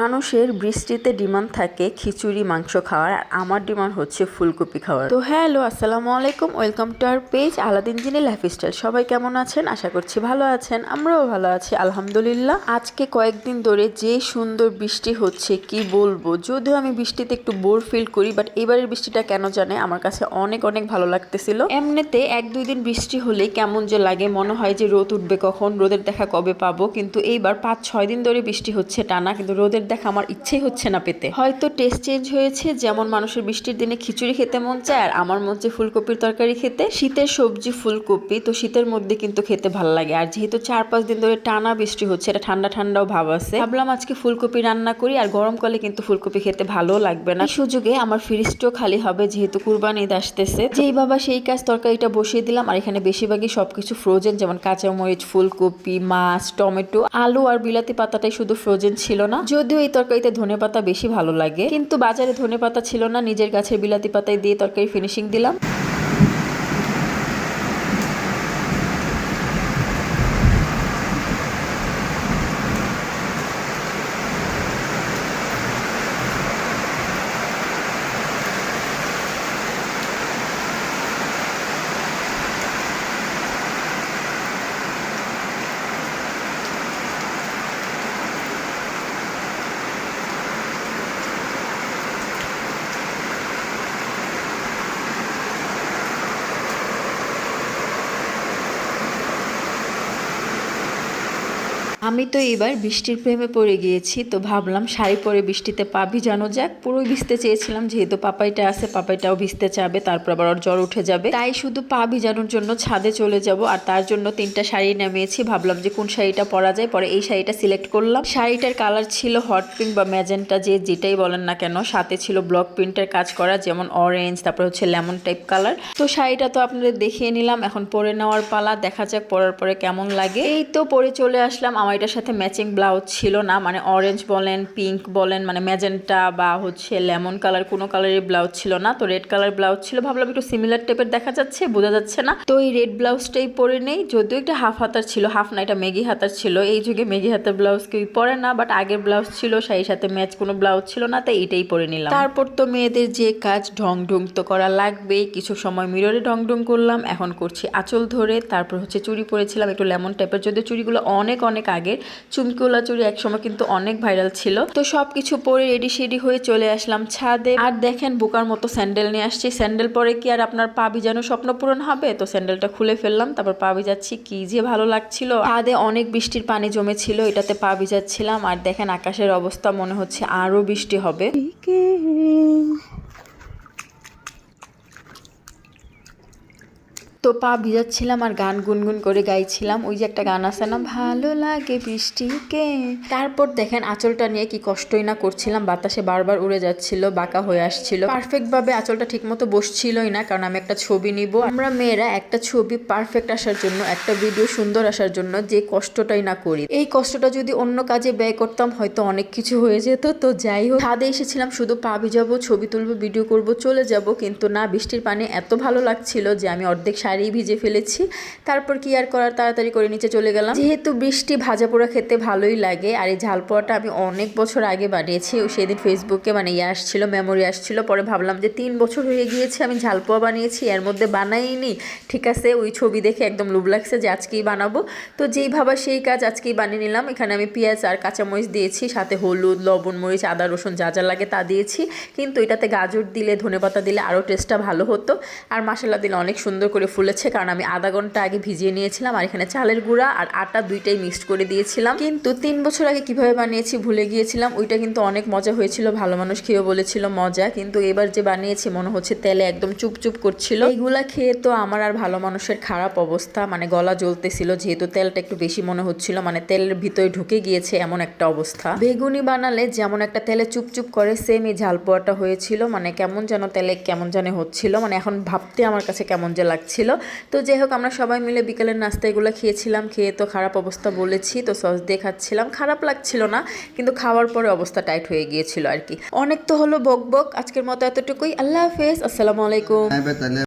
মানুষের বৃষ্টিতে ডিমান্ড থাকে খিচুড়ি মাংস খাওয়ার, আর আমার ডিমান্ড হচ্ছে ফুলকপি খাওয়ার। তো হ্যালো, আসসালামু আলাইকুম, welcome to our page Aladdin genie lifestyle. সবাই কেমন আছেন? আশা করছি ভালো আছেন, আমরাও ভালো আছি আলহামদুলিল্লাহ। আজকে কয়েকদিন ধরে যে সুন্দর বৃষ্টি হচ্ছে কি বলবো, যদিও আমি বৃষ্টিতে একটু বোর ফিল করি, বাট এবারের বৃষ্টিটা কেন জানে আমার কাছে অনেক অনেক ভালো লাগতেছিল। এমনিতে 1-2 দিন বৃষ্টি হলে কেমন যে লাগে, মনে হয় যে রোদ উঠবে কখন, রোদের দেখা কবে পাবো। কিন্তু এইবার 5-6 দিন ধরে বৃষ্টি হচ্ছে টানা, কিন্তু রোদের দেখা আমার ইচ্ছেই হচ্ছে না পেতে। হয়তো টেস্ট চেঞ্জ হয়েছে, যেমন মানুষের বৃষ্টির দিনে খিচুড়ি খেতে মন চায়, আর আমার মধ্যে ফুলকপির তরকারি খেতে। শীতের সবজি ফুলকপি, তো শীতের মধ্যে কিন্তু খেতে ভালো লাগে। আর যেহেতু 4-5 দিন ধরে টানা বৃষ্টি হচ্ছে, এটা ঠান্ডা ঠান্ডাও ভাব আছে, ভাবলাম আজকে ফুলকপি রান্না করি। আর গরমকালে কিন্তু ফুলকপি খেতে ভালো লাগবে না। এই সুযোগে আমার ফ্রিজটাও খালি হবে, যেহেতু কুরবানি ঈদ আসতেছে। যেই বাবা সেই কাজ, তরকারিটা বসিয়ে দিলাম। আর এখানে বেশিরভাগই সবকিছু ফ্রোজেন, যেমন কাঁচামরিচ, ফুলকপি, মাছ, টমেটো, আলু আর বিলাতি পাতাটাই শুধু ফ্রোজেন ছিল না। যদিও এই তরকারিতে ধনেপাতা বেশি ভালো লাগে, কিন্তু বাজারে ধনেপাতা ছিল না, নিজের গাছের বিলাতি পাতায় দিয়ে তরকারি ফিনিশিং দিলাম। আমি তো এবার বৃষ্টির প্রেমে পড়ে গিয়েছি, তো ভাবলাম শাড়ি পরে বৃষ্টিতে পা ভিজানো যাক। পুরোই ভিজতে চেয়েছিলাম, যেহেতু পাপাইটা আছে, পাপাইটাও ভিজতে চাবে, তারপর আবার ওর জ্বর উঠে যাবে, তাই শুধু পা ভিজানোর জন্য ছাদে চলে যাব। আর তার জন্য 3টা শাড়ি নামিয়েছি, ভাবলাম যে কোন শাড়িটা পরা যায়, পরে এই শাড়িটা সিলেক্ট করলাম। শাড়িটার কালার ছিল হট পিঙ্ক বা ম্যাজেন্টা, যেটাই বলেন না কেন। সাথে ছিল ব্লক প্রিন্টের কাজ করা, যেমন অরেঞ্জ, তারপর হচ্ছে লেমন টাইপ কালার। তো শাড়িটা তো আপনাদের দেখিয়ে নিলাম, এখন পরে নেওয়ার পালা। দেখা যাক পরার পরে কেমন লাগে। এই তো পরে চলে আসলাম। আমার এটার সাথে ম্যাচিং ব্লাউজ ছিল না, মানে অরেঞ্জ বলেন, পিঙ্ক বলেন, মানে ম্যাজেন্টা বা হচ্ছে লেমন কালার, কোনো কালারের ব্লাউজ ছিল না। তো রেড কালার ব্লাউজ ছিল, ভাবলাম একটু সিমিলার টাইপের দেখা যাচ্ছে, বোঝা যাচ্ছে না, তো এই রেড ব্লাউজটাই পরে নেই। যদিও একটা হাফ হাতার ছিল, হাফ না, এটা মেগি হাতার ছিল। এই যুগে মেগি হাতার ব্লাউজ কেউ পরে না, বাট আগের ব্লাউজ ছিল, সেই সাথে ম্যাচ কোনো ব্লাউজ ছিল না, তাই এটাই পরে নিলাম। তারপর তো মেয়েদের যে কাজ, ঢং ঢং তো করা লাগবেই। কিছু সময় মিররে ঢং ঢং করলাম, এখন করছি আঁচল ধরে। তারপর হচ্ছে চুড়ি পরেছিলাম একটু লেমন টাইপের, যদিও চুড়িগুলো অনেক অনেক আগের। চুমকিওয়ালা চুড়ি একসময় কিন্তু অনেক ভাইরাল ছিল। তো সবকিছু পরে রেডি শেডি হয়ে চলে আসলাম ছাদে। আর দেখেন বোকার মতো স্যান্ডেল নিয়ে আসছি। স্যান্ডেল পরে কি আর আপনার পা ভিজানো স্বপ্ন পূরণ হবে? তো স্যান্ডেলটা খুলে ফেললাম, তারপর পা ভিজাচ্ছি, কি যে ভালো লাগছিল। ছাদে অনেক বৃষ্টির পানি জমেছিল, এটাতে পা ভিজাচ্ছিলাম। আর দেখেন আকাশের অবস্থা, মনে হচ্ছে আরো বৃষ্টি হবে। তো পা ভিজাচ্ছিলাম আর গান গুনগুন করে গাইছিলাম। ওই যে একটা গান আছে না, ভালো লাগে বৃষ্টিকে। তারপর দেখেন আঁচলটা নিয়ে কি কষ্টই না করছিলাম, বাতাসে বারবার উড়ে যাচ্ছিল, বাঁকা হয়ে আসছিল। পারফেক্ট ভাবে আঁচলটা ঠিক মতো বসছিলই না, কারণ আমি একটা ছবি নিব। আমরা মেয়েরা একটা ছবি পারফেক্ট আসার জন্য, একটা ভিডিও সুন্দর আসার জন্য যে কষ্টটাই না করি, এই কষ্টটা যদি অন্য কাজে ব্যয় করতাম হয়তো অনেক কিছু হয়ে যেত। তো যাই হোক, ছাদে এসেছিলাম শুধু পা ভিজাবো, ছবি তুলবো, ভিডিও করব, চলে যাব। কিন্তু না, বৃষ্টির পানি এত ভালো লাগছিল যে আমি অর্ধেক শাড়ি ভিজে ফেলেছি। তারপর কি আর করার, তাড়াতাড়ি করে নিচে চলে গেলাম। যেহেতু বৃষ্টি, ভাজা পোড়া খেতে ভালোই লাগে। আর এই ঝাল পোড়াটা আমি অনেক বছর আগে বানিয়েছি। সেদিন ফেসবুকে মানে আসছিল, মেমোরি আসছিল, পরে ভাবলাম যে 3 বছর হয়ে গিয়েছে আমি ঝাল পোড়া বানিয়েছি, এর মধ্যে বানাইনি। ঠিক আছে, ওই ছবি দেখে একদম লোভ লাগছে যে আজকেই বানাবো। তো যেই ভাবা সেই কাজ, আজকেই বানিয়ে নিলাম। এখানে আমি পেঁয়াজ আর কাঁচামরিচ দিয়েছি, সাথে হলুদ, লবণ, মরিচ, আদা, রসুন যা যা লাগে তা দিয়েছি। কিন্তু এটাতে গাজর দিলে, ধনেপাতা দিলে আরও টেস্টটা ভালো হতো। আর মশলা দিলে অনেক সুন্দর করে ফুলেছে, কারণ আমি আধা ঘন্টা আগে ভিজিয়ে নিয়েছিলাম। আর এখানে চালের গুঁড়া আর আটা দুইটাই মিক্সড করে দিয়েছিলাম। কিন্তু 3 বছর আগে কিভাবে বানিয়েছি ভুলে গিয়েছিলাম। ওইটা কিন্তু অনেক মজা হয়েছিল, ভালো মানুষ খেয়েও বলেছিল মজা। কিন্তু এবার যে বানিয়েছি মনে হচ্ছে তেলে একদম চুপচুপ করছিল। এইগুলা খেয়ে তো আমার আর ভালো মানুষের খারাপ অবস্থা, মানে গলা জ্বলতেছিল, যেহেতু তেলটা একটু বেশি মনে হচ্ছিল, মানে তেলের ভিতরে ঢুকে গিয়েছে এমন একটা অবস্থা। বেগুনি বানালে যেমন একটা তেলে চুপচুপ করে, সেম এই ঝাল পোয়াটা হয়েছিল, মানে কেমন যেন তেলে কেমন জানে হচ্ছিল, মানে এখন ভাবতে আমার কাছে কেমন যে লাগছিল। তো যাই হোক, আমরা সবাই মিলে বিকেলের নাস্তা এগুলো খেয়েছিলাম। খেয়ে তো খারাপ অবস্থা বলেছি, তো সস দিয়ে খাচ্ছিলাম, খারাপ লাগছিল না, কিন্তু খাওয়ার পরে অবস্থা টাইট হয়ে গিয়েছিল আর কি। অনেক তো হলো বক বক, আজকের মতো এতটুকুই। আল্লাহ হাফেজ, আসসালামু আলাইকুম।